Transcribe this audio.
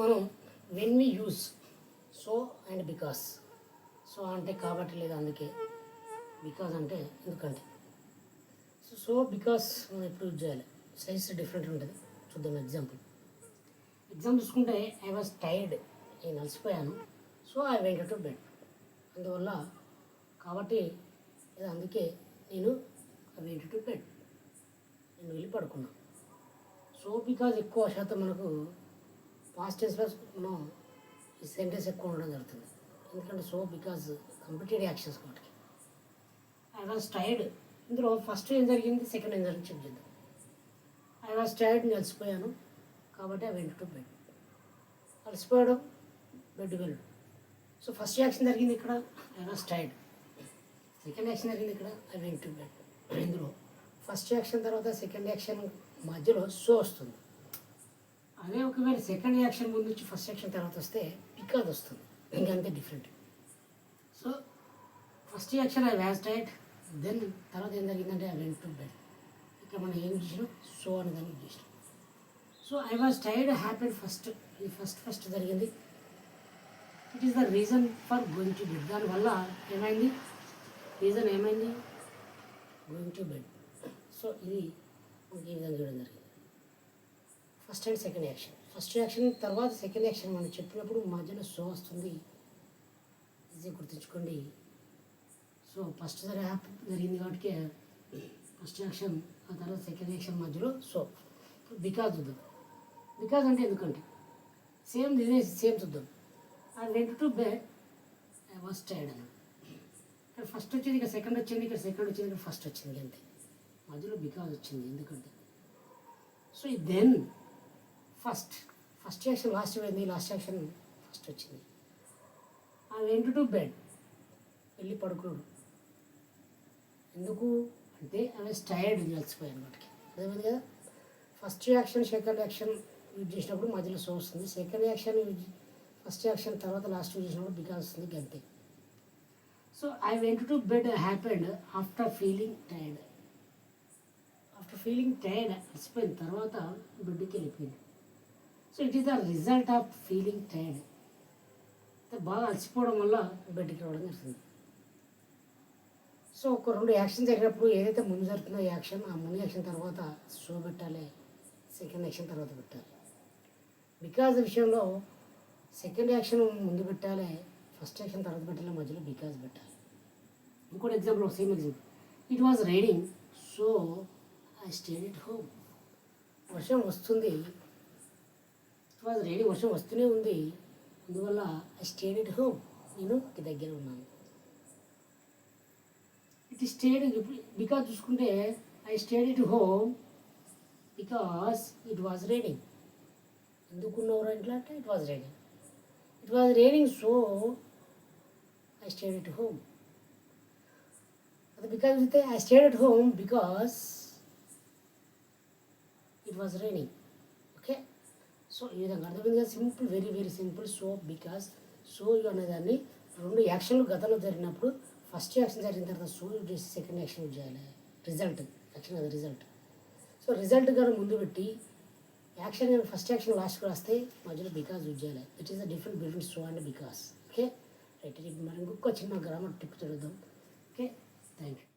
మనం when we use so and because. So అంటే కాబట్టి లేదా అందుకే, బికాజ్ అంటే ఎందుకంటే. సో బికాస్ మనం ఎప్పుడు యూజ్ చేయాలి, సైన్స్ డిఫరెంట్ ఉంటుంది. చూద్దాం ఎగ్జాంపుల్ చూసుకుంటే ఐ వాజ్ టైర్డ్, నేను అలసిపోయాను, so I went to bed. అందువల్ల కాబట్టి లేదా అందుకే నేను ఐ వెంట్ టు బెడ్, నేను వెళ్ళి పడుకున్నాను. సో బికాజ్ ఎక్కువ శాతం మనకు పాస్ట్ టెన్స్లో మనం ఈ సెంటెన్స్ ఎక్కువ ఉండడం జరుగుతుంది. ఎందుకంటే సో బికాజ్ కంప్లీటెడ్ యాక్షన్స్ కాబట్టి. ఐ వాజ్ టైర్డ్, ఇందులో ఫస్ట్ ఏం జరిగింది, సెకండ్ ఏం జరిగింది చెక్ చేద్దాం. ఐ వాజ్ టైర్డ్, నేను అలసిపోయాను కాబట్టి ఐ వెంట్ టు బెడ్. అలసిపోయడం, బెడ్ వెళ్ళడం. సో ఫస్ట్ యాక్షన్ జరిగింది ఇక్కడ I was tired, second action జరిగింది ఇక్కడ ఐ వెంట్ టు బెడ్. ఇందులో ఫస్ట్ యాక్షన్ తర్వాత సెకండ్ యాక్షన్ మధ్యలో సో వస్తుంది. అదే ఒకవేళ సెకండ్ యాక్షన్ ముందు నుంచి ఫస్ట్ యాక్షన్ తర్వాత వస్తే బికాజ్ వస్తుంది, ఇంకంతే different. So first action I was tired, then తర్వాత ఏం జరిగిందంటే ఐ వెంట్ టు బెడ్. ఇక్కడ మనం ఏం చేసినాం, సో అని దాన్ని చేసినాం. So I was tired happened first, ఇది ఫస్ట్ జరిగింది. It is the reason for going to bed. దానివల్ల ఏమైంది, రీజన్ ఏమైంది, గోయింగ్ టు బెడ్. సో ఇది మనకి ఈ విధంగా చూడడం జరిగింది. First and second action, first action తర్వాత సెకండ్ యాక్షన్ మనం చెప్పినప్పుడు మధ్యలో సో వస్తుంది, ఇది గుర్తుంచుకోండి. సో ఫస్ట్ జరిగింది కాబట్టి ఫస్ట్ యాక్షన్, ఆ తర్వాత సెకండ్ యాక్షన్ మధ్యలో సో. బికాజ్ చూద్దాం, బికాజ్ అంటే ఎందుకంటే సేమ్ బిజినెస్ సేమ్ చూద్దాం. I went to bed, I was tired అని. ఇక్కడ ఫస్ట్ వచ్చింది, ఇక్కడ సెకండ్ వచ్చింది, ఇక్కడ సెకండ్ వచ్చింది, ఇక్కడ ఫస్ట్ వచ్చింది, అంతే. మధ్యలో బికాజ్ వచ్చింది ఎందుకంటే. So then first action last పోయింది, లాస్ట్ యాక్షన్ ఫస్ట్ వచ్చింది. ఐ వెంట్ టు బెడ్, వెళ్ళి పడుకున్నాడు. ఎందుకు అంటే ఐ వాజ్ టైర్డ్, అలసిపోయాను వాటికి. అదేమైంది కదా. First action second action use చేసినప్పుడు మధ్యలో సో వస్తుంది, సెకండ్ యాక్షన్ ఫస్ట్ యాక్షన్ తర్వాత లాస్ట్ యూజ్ చేసినప్పుడు బికాజ్ వస్తుంది, అంతే. So I went to bed happened after feeling tired. After feeling tired, అలసిపోయిన తర్వాత బెడ్కి వెళ్ళిపోయింది. So it is the result of feeling tired. బాగా అలసిపోవడం వల్ల బెడ్కి రావడం జరుగుతుంది. సో ఒక రెండు యాక్షన్ జరిగినప్పుడు ఏదైతే ముందు జరుగుతుందో యాక్షన్, ఆ ముందు యాక్షన్ తర్వాత సో పెట్టాలి, సెకండ్ యాక్షన్ తర్వాత పెట్టాలి. బికాజ్ విషయంలో సెకండ్ యాక్షన్ ముందు పెట్టాలి, ఫస్ట్ యాక్షన్ తర్వాత పెట్టాలి, మధ్యలో బికాజ్ పెట్టాలి. ఇంకోటి example, same example. It was raining, so I stayed at home. వర్షం వస్తుంది, ఇట్ వాజ్ రైనింగ్, వర్షం వస్తూనే ఉంది, అందువల్ల ఐ స్టేడ్ ఎట్ హోమ్, నేను దగ్గర ఉన్నాను. ఇట్ స్టేడ్, బికాజ్ చూసుకుంటే I stayed at home because it was raining. ఎందుకున్నవరా ఇంట్లో అంటే it was raining, so I stayed at home. అది బికాజ్ అయితే I stayed at home because it was raining. Okay, so ఈ విధంగా అర్థమైంది కదా. Simple, very very simple. So because, so అనేదాన్ని రెండు యాక్షన్లు గతంలో జరిగినప్పుడు ఫస్ట్ యాక్షన్ జరిగిన తర్వాత సో యూజ్ చేసి సెకండ్ యాక్షన్ యూజ్ చేయాలి. రిజల్ట్ యాక్షన్ అది రిజల్ట్. సో రిజల్ట్ గారు ముందు పెట్టి యాక్షన్ ఫస్ట్ యాక్షన్ లాస్ట్కి రాస్తే మధ్యలో బికాజ్ యూజ్ చేయాలి. It is the different between so and because. Okay right. మరి ఇంకొక చిన్న గ్రామర్ టిప్ చూద్దాం. Okay, thank you.